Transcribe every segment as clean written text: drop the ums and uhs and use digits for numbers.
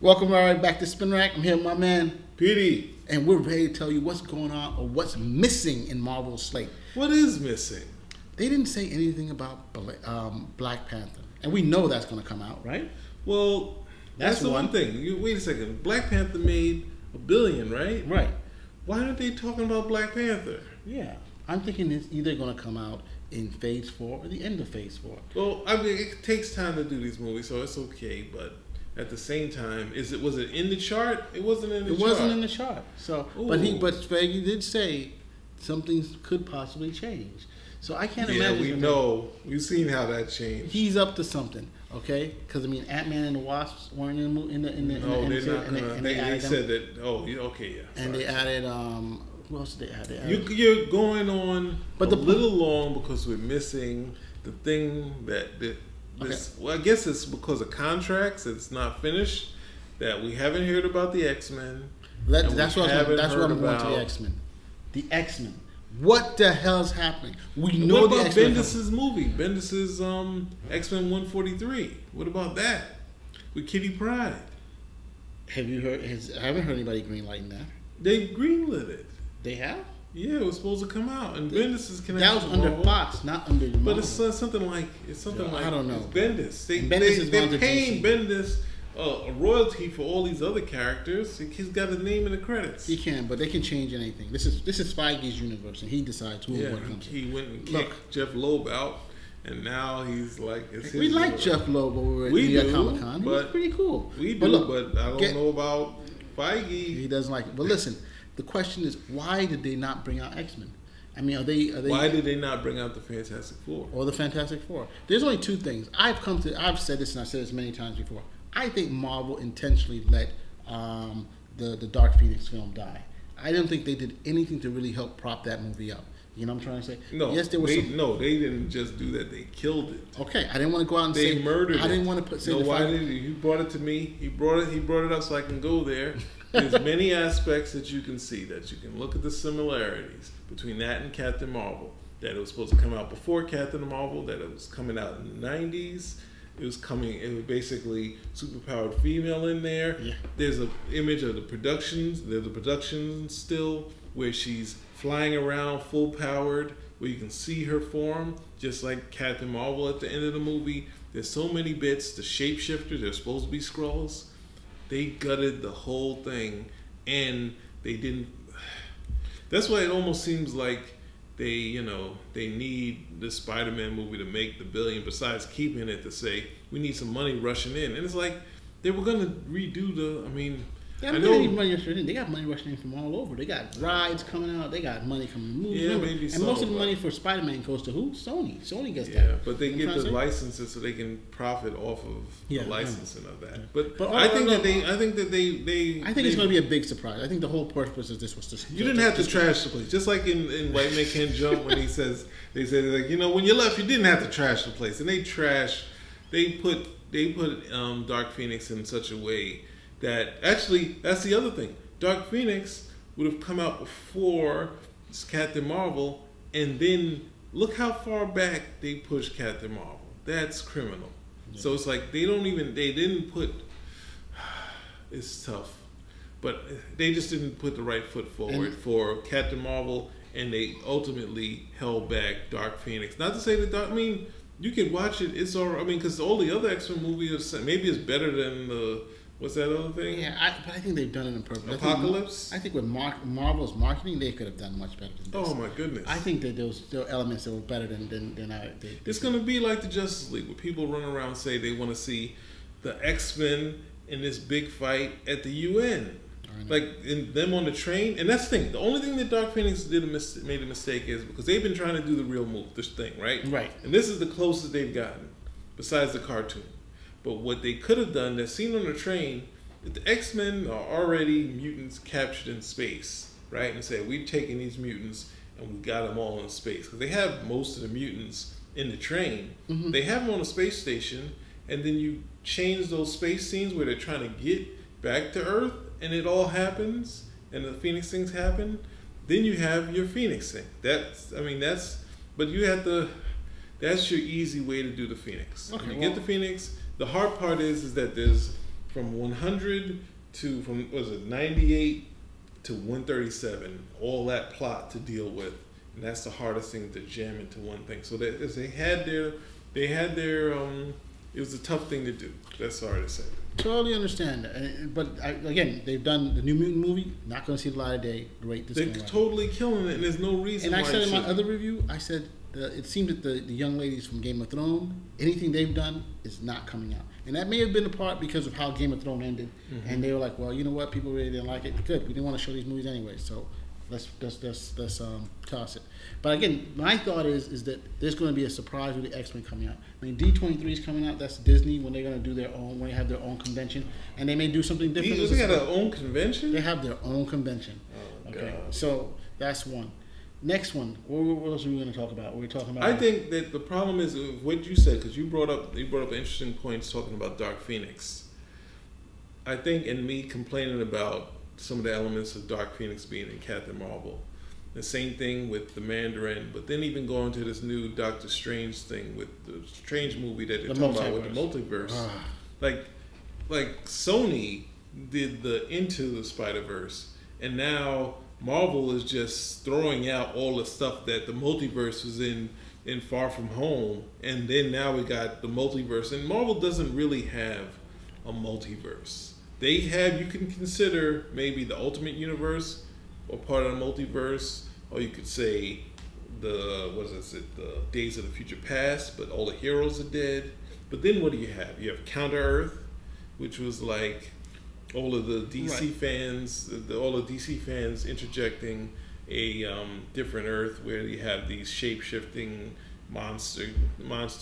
Welcome right back to Spin Rack. I'm here with my man Petey. and we're ready to tell you what's going on or what's missing in Marvel's slate. What is missing? They didn't say anything about Black Panther, and we know that's going to come out, right? Well, that's the one thing. Wait a second. Black Panther made $1 billion, right? Right. Why aren't they talking about Black Panther? Yeah, I'm thinking it's either going to come out in Phase 4 or the end of Phase 4. Well, I mean, it takes time to do these movies, so it's okay. But at the same time, was it in the chart? It wasn't in the chart. It wasn't in the chart. So, but Feige did say something could possibly change. So I can't imagine. Yeah, we know. We've seen how that changed. He's up to something, okay? Because I mean, Ant-Man and the Wasps weren't in the No, they're not gonna. They said that. Oh, okay, yeah. And they added. Who else did they add? They added You're going on but a little long because we're missing the thing that. Well, I guess it's because of contracts. It's not finished. That we haven't heard about the X-Men. That's what I'm going to the X-Men. The X-Men. What the hell's happening? We know what the about X-Men. Bendis' movie? Bendis' X-Men 143. What about that? With Kitty Pryde. Have you heard? I haven't heard anybody greenlighting that. They greenlit it. They have? Yeah, it was supposed to come out, and Bendis is connected. That was under Fox, not under Marvel. But it's something like I don't know. It's Bendis. They're paying Bendis a royalty for all these other characters. He's got a name in the credits. He can, but they can change anything. This is Feige's universe, and he decides who what comes. He went and kicked Jeff Loeb out, and now he's like, it's his we like universe. Jeff Loeb over at New York Comic Con. He's pretty cool. We do, but I don't know about Feige. He doesn't like it. But listen. The question is, why did they not bring out X-Men? I mean, are they? Why did they not bring out the Fantastic Four? Or the Fantastic Four? There's only two things. I've said this, and I've said this many times before. I think Marvel intentionally let the Dark Phoenix film die. I don't think they did anything to really help prop that movie up. You know what I'm trying to say? No. Yes, there was. No, they didn't just do that. They killed it. Okay, I didn't want to go out and say they murdered. I didn't want to say. No, why did he brought it to me? He brought it up so I can go there. There's many aspects that you can see, that you can look at the similarities between that and Captain Marvel. That it was supposed to come out before Captain Marvel, that it was coming out in the 90s. It was basically superpowered female in there. Yeah. There's an image of the productions. There's a production still where she's flying around full powered, where you can see her form, just like Captain Marvel at the end of the movie. There's so many bits. The shapeshifters, they're supposed to be Skrulls. They gutted the whole thing, and they didn't. That's why it almost seems like they need the Spider-Man movie to make the $1 billion. Besides keeping it to say we need some money rushing in, and it's like they were gonna redo the. I mean, I know money rushing in. They got money rushing in from all over. They got rides coming out. They got money coming to movies. Yeah, maybe and most of the money for Spider-Man goes to who? Sony. Sony gets that. Yeah, but they get the licenses so they can profit off of the licensing of that. But I think that they. I think it's going to be a big surprise. I think the whole purpose of this was to. You didn't have to trash the place, just like in White Man Can't Jump when he says they said like when you left you didn't have to trash the place, and they put Dark Phoenix in such a way that actually, that's the other thing. Dark Phoenix would have come out before Captain Marvel, and then look how far back they pushed Captain Marvel. That's criminal. Yeah. So it's like they didn't put. It's tough, but they just didn't put the right foot forward for Captain Marvel, and they ultimately held back Dark Phoenix. Not to say that I mean, you could watch it. It's all. I mean, because all the other X-Men movies maybe it's better than the. What's that other thing? Yeah, but I think they've done it on purpose. Apocalypse? I think with Marvel's marketing, they could have done much better than this. Oh, my goodness. I think that there were elements that were better than I... It's going to be like the Justice League, where people run around and say they want to see the X-Men in this big fight at the UN. Like, them on the train. And that's the thing. The only thing that Dark Phoenix made a mistake is because they've been trying to do the real move, this thing, right? Right. And this is the closest they've gotten, besides the cartoon. But what they could have done, that scene on the train, the X-Men are already mutants captured in space, right? And say, we've taken these mutants and we got them all in space. Because they have most of the mutants in the train. Mm-hmm. They have them on a space station, and then you change those space scenes where they're trying to get back to Earth, and it all happens, and the Phoenix things happen. Then you have your Phoenix thing. But you have to, that's your easy way to do the Phoenix. Okay, you get the Phoenix. The hard part is that there's from 100 to from was it 98 to 137, all that plot to deal with, and that's the hardest thing to jam into one thing. So they had their it was a tough thing to do. That's sorry to say. Totally understand that. But again, they've done the New Mutant movie. Not going to see the light of day. Great. They're totally killing it, and there's no reason. And why I said in my other review, I said it seems that the young ladies from Game of Thrones, anything they've done is not coming out. And that may have been a part because of how Game of Thrones ended. Mm-hmm. And they were like, well, you know what? People really didn't like it. Good. We didn't want to show these movies anyway. So let's toss it. But again, my thought is that there's going to be a surprise with the X-Men coming out. I mean, D23 is coming out. That's Disney when they're going to do their own, when they have their own convention, and they may do something different. They got their own convention. They have their own convention. Oh, okay, God. So that's one. Next one. What else are we going to talk about? We're talking about. I think that the problem is what you said, because you brought up interesting points talking about Dark Phoenix. I think in me complaining about some of the elements of Dark Phoenix being in Captain Marvel. The same thing with the Mandarin, but then even going to this new Doctor Strange thing with the Strange movie that they're talking about with the multiverse. Like Sony did the Into the Spider-Verse, and now Marvel is just throwing out all the stuff that the multiverse was in Far From Home, and then now we got the multiverse, and Marvel doesn't really have a multiverse. They have, you can consider maybe the Ultimate Universe or part of the multiverse, or you could say the Days of the Future Past, but all the heroes are dead. But then what do you have? You have Counter Earth, which was like all of the DC fans, all the DC fans interjecting a different Earth where you have these shape-shifting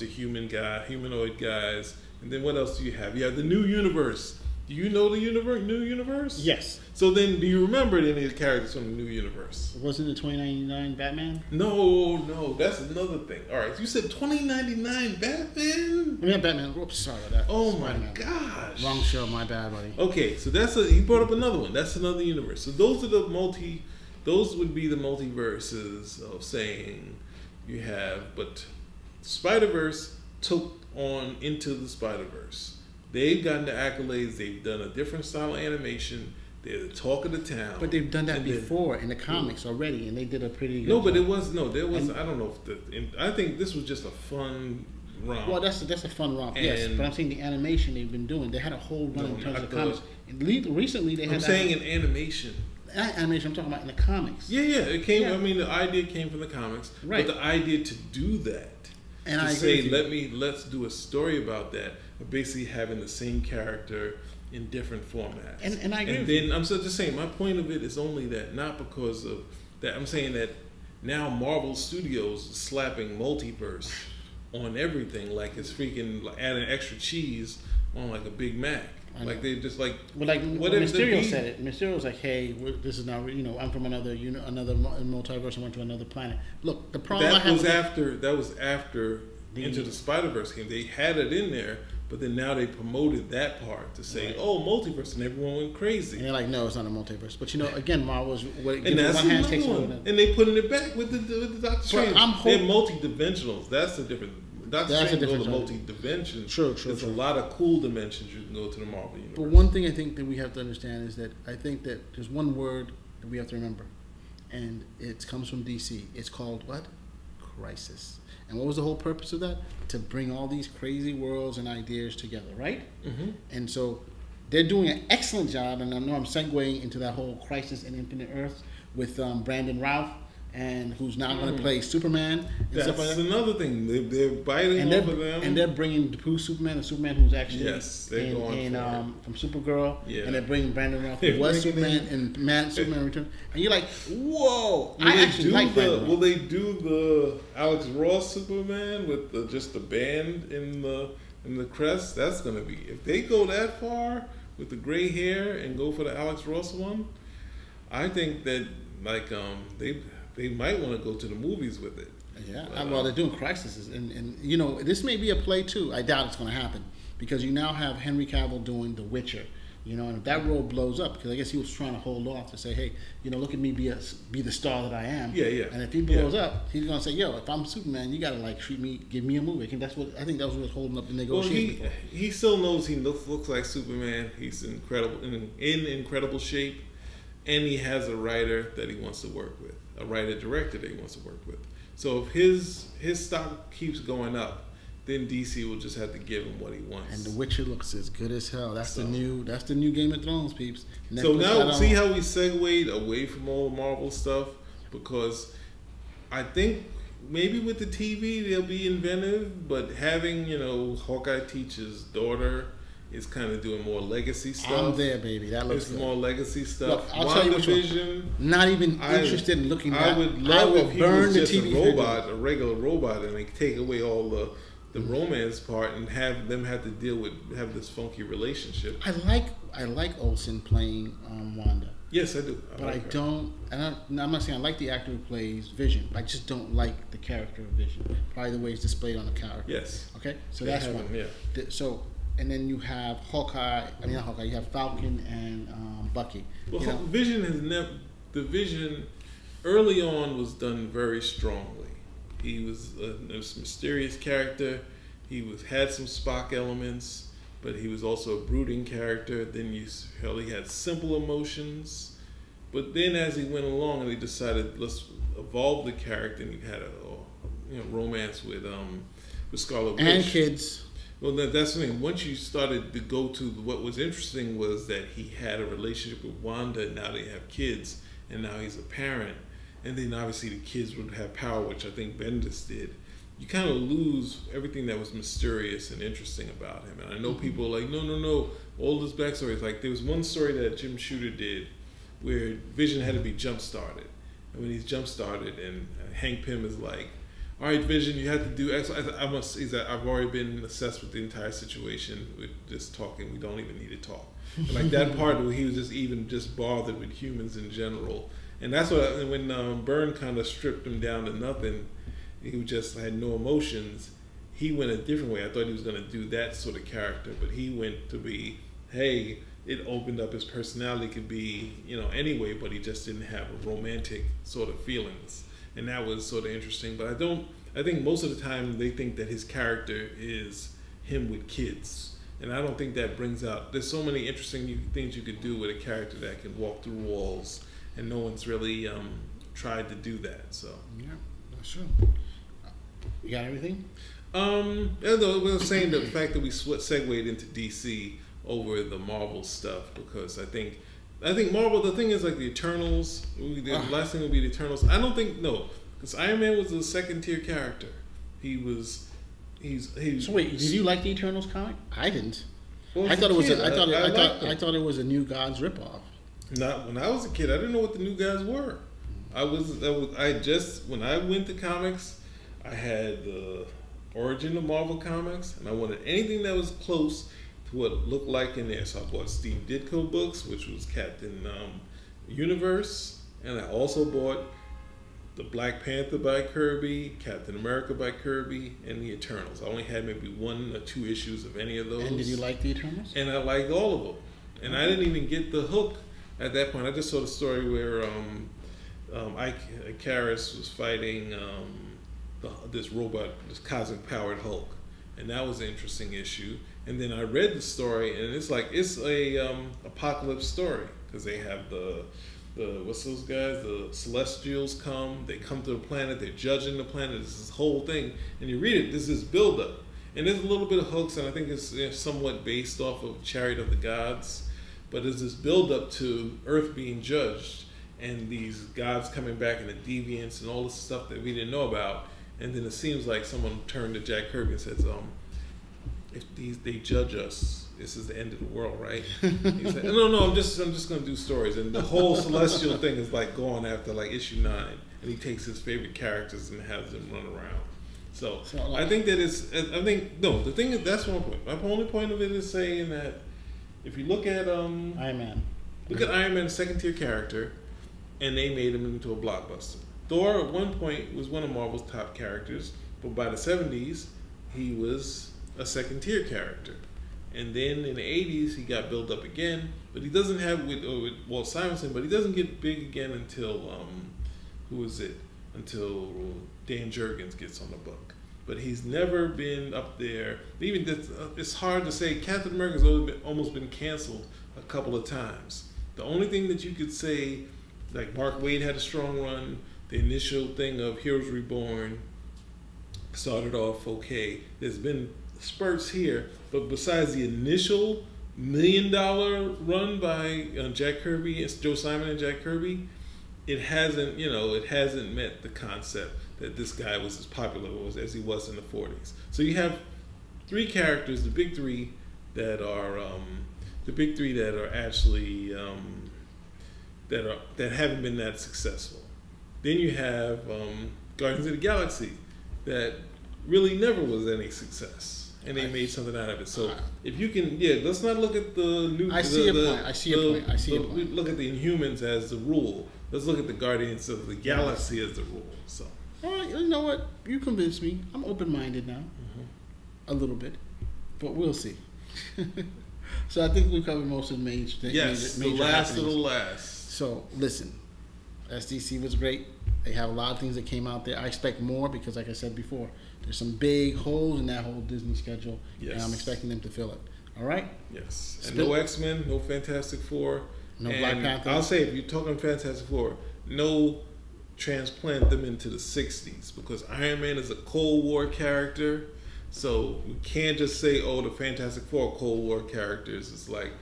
humanoid guys. And then what else do you have? You have the new universe. Do you know the new universe? Yes. So then, do you remember any of the characters from the new universe? Wasn't it 2099 Batman? No, that's another thing. All right, you said 2099 Batman? I mean, Batman. Oops, sorry about that. Oh my gosh. Wrong show, my bad, buddy. Okay, so he brought up another one. That's another universe. So those would be the multiverses of saying you have, but Spider-Verse took on Into the Spider-Verse. They've gotten the accolades. They've done a different style of animation. They're the talk of the town. But they've done that before in the comics already, and they did a pretty good job. But there was. I don't know if I think this was just a fun romp. Well, that's a fun romp, yes. But I'm saying the animation they've been doing. They had a whole run in terms of comics. And recently, they had. I'm saying in animation. Animation. I'm talking about in the comics. Yeah. It came. Yeah. I mean, the idea came from the comics. Right. But the idea to do that. And to I say, let's do a story about that, but basically having the same character in different formats. And I agree. And then I'm just saying, my point of it is only that, not because of that. I'm saying that now Marvel Studios is slapping multiverse on everything, like it's freaking adding extra cheese on like a Big Mac. Like they just like. Well, like Mysterio said it. Mysterio was like, "Hey, this is not. I'm from another multiverse. I went to another planet." Look, the problem that was after Into the Spider-Verse came. They had it in there, but then now they promoted that part to say, "Oh, multiverse," and everyone went crazy. And they're like, "No, it's not a multiverse." But again, Marvel's and that's one hand takes one, and they putting it back with the Doctor Strange. They're multi-dimensionals. That's the difference. That's a different multi-dimensions. True. There's a lot of cool dimensions you can go to the Marvel universe. But one thing I think that we have to understand is that I think that there's one word that we have to remember, and it comes from DC. It's called what? Crisis. And what was the whole purpose of that? To bring all these crazy worlds and ideas together, right? Mm-hmm. And so they're doing an excellent job, and I know I'm segueing into that whole Crisis in Infinite Earths with Brandon Routh, and who's now going to play Superman. And that's stuff like that. Another thing. They're biting off of them. And they're bringing the Pooh Superman, the Superman who's actually from Supergirl. Yeah. And they're bringing Brandon Routh, who was Superman, and Superman Return. And you're like, whoa! I actually like Brandon Routh. Will they do the Alex Ross Superman with just the band in the crest? That's going to be, if they go that far with the gray hair and go for the Alex Ross one, I think that they might want to go to the movies with it. Yeah, well, they're doing Crisis, and this may be a play too. I doubt it's going to happen because you now have Henry Cavill doing The Witcher, You know, and if that role blows up, because I guess he was trying to hold off to say, hey, you know, look at me be the star that I am. Yeah, yeah. And if he blows up, he's gonna say, yo, if I'm Superman, you gotta like give me a movie. I think that was what was holding up the negotiation. Well, he still knows he looks like Superman. He's incredible in incredible shape, and he has a writer that he wants to work with, a writer director that he wants to work with. So if his stock keeps going up, then DC will just have to give him what he wants. And The Witcher looks as good as hell. That's the new Game of Thrones, peeps. Netflix, so now see how we segued away from all the Marvel stuff, because I think maybe with the TV they'll be inventive, but having, you know, Hawkeye teach his daughter is kind of doing more legacy stuff. I'm there, baby. That looks good. More legacy stuff. Look, I'll tell you which one. Not even interested in looking back. I would love if he was just TV a robot, a regular robot, and they take away all the romance part and have them have to have this funky relationship. I like Olsen playing Wanda. Yes, I do. But I don't. And I'm not saying I like the actor who plays Vision. I just don't like the character of Vision. Probably the way it's displayed on the character. Yes. Okay. So that's one. Yeah. So and then you have Hawkeye. I mean not Hawkeye. You have Falcon and Bucky. Well, Vision has never. The Vision early on was done very strongly. He was a mysterious character. He had some Spock elements, but he was also a brooding character. Then he had simple emotions. But then as he went along, they decided, let's evolve the character, and he had a romance with Scarlet Witch. And kids. Well, that's the thing. Once you started to go to what was interesting was that he had a relationship with Wanda, and now they have kids, and now he's a parent. And then obviously the kids would have power, which I think Bendis did. You kind of lose everything that was mysterious and interesting about him. And I know people are like, no, all this backstory is like, there was one story that Jim Shooter did where Vision had to be jump-started. And when he's jump-started, and Hank Pym is like, all right, Vision, you have to do X. I've already been assessed with the entire situation. We're just talking. We don't even need to talk. And like that part where he was just bothered with humans in general. And that's when Byrne kind of stripped him down to nothing, he just had no emotions. He went a different way. I thought he was going to do that sort of character, but he went to be, hey, it opened up his personality could be, anyway, but he just didn't have a romantic sort of feelings. And that was sort of interesting. But I think most of the time they think that his character is him with kids. And I don't think that brings out, there's so many interesting things you could do with a character that can walk through walls. And no one's really tried to do that. So yeah, that's true. You got everything? We were saying the fact that we segued into DC over the Marvel stuff, because I think Marvel. The thing is, like the Eternals. The last thing would be the Eternals. I don't think because Iron Man was a second tier character. He's. So wait, did you like the Eternals comic? I didn't. Well, I thought it was a New Gods ripoff. Not when I was a kid. I didn't know what the New Guys were. When I went to comics, I had the origin of Marvel Comics, and I wanted anything that was close to what it looked like in there. So I bought Steve Ditko books, which was Captain Universe, and I also bought the Black Panther by Kirby, Captain America by Kirby, and the Eternals. I only had maybe 1 or 2 issues of any of those. And did you like the Eternals? And I liked all of them. And I didn't even get the hook at that point. I just saw the story where Icarus was fighting this robot, this cosmic powered Hulk, and that was an interesting issue. And then I read the story, and it's a apocalypse story, because they have the what's those guys? The Celestials come. They come to the planet. They're judging the planet. It's this whole thing, and you read it. This is build up, and there's a little bit of hooks, and I think it's somewhat based off of Chariot of the Gods. But there's this build-up to Earth being judged, and these gods coming back, and the deviants, and all this stuff that we didn't know about. And then it seems like someone turned to Jack Kirby and says, if they judge us, this is the end of the world, right? He said, no, I'm just going to do stories. And the whole Celestial thing is like going after like issue 9, and he takes his favorite characters and has them run around. So I think that the thing is, that's one point. My only point of it is saying that if you look at Iron Man, Iron Man, a second tier character, and they made him into a blockbuster. Thor at one point was one of Marvel's top characters, but by the 70s, he was a second tier character. And then in the 80s, he got built up again, but he doesn't have with Walt Simonson, but he doesn't get big again until who is it? Until Dan Jurgens gets on the book. But he's never been up there. Even this, it's hard to say. Captain America's almost been canceled a couple of times. The only thing that you could say, like Mark Waid had a strong run. The initial thing of Heroes Reborn started off okay. There's been spurts here, but besides the initial $1 million run by Jack Kirby, it's Joe Simon and Jack Kirby, it hasn't met the concept that this guy was as popular as he was in the 40s. So you have three characters, the big three that are actually that haven't been that successful. Then you have Guardians of the Galaxy that really never was any success, and they made something out of it. So if you can, let's not look at the new. I see a point. Look at the Inhumans as the rule. Let's look at the Guardians of the Galaxy as the rule. So. All right, you know what? You convinced me. I'm open-minded now, a little bit, but we'll see. So I think we covered most of the major things. Yes, the last of the last. So listen, SDC was great. They have a lot of things that came out there. I expect more because, like I said before, there's some big holes in that whole Disney schedule, and I'm expecting them to fill it. All right? Yes. And no X-Men, no Fantastic Four. No Black Panther. I'll say, if you're talking Fantastic Four, no transplant them into the 60s, because Iron Man is a Cold War character. So we can't just say, oh, the Fantastic Four are Cold War characters. It's like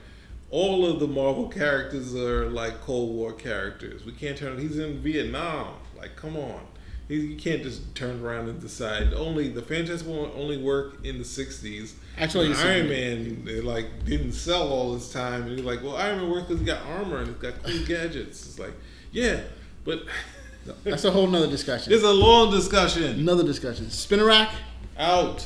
all of the Marvel characters are like Cold War characters. We can't turn. He's in Vietnam. Like, come on. You can't just turn around and decide. Only the Fantastic Four only work in the 60s. Actually, Iron Man didn't sell all this time, and you're like, well, Iron Man works because he got armor and he's got cool gadgets. It's like, yeah, but that's a whole nother discussion. It's a long discussion. Another discussion. Spinner rack out.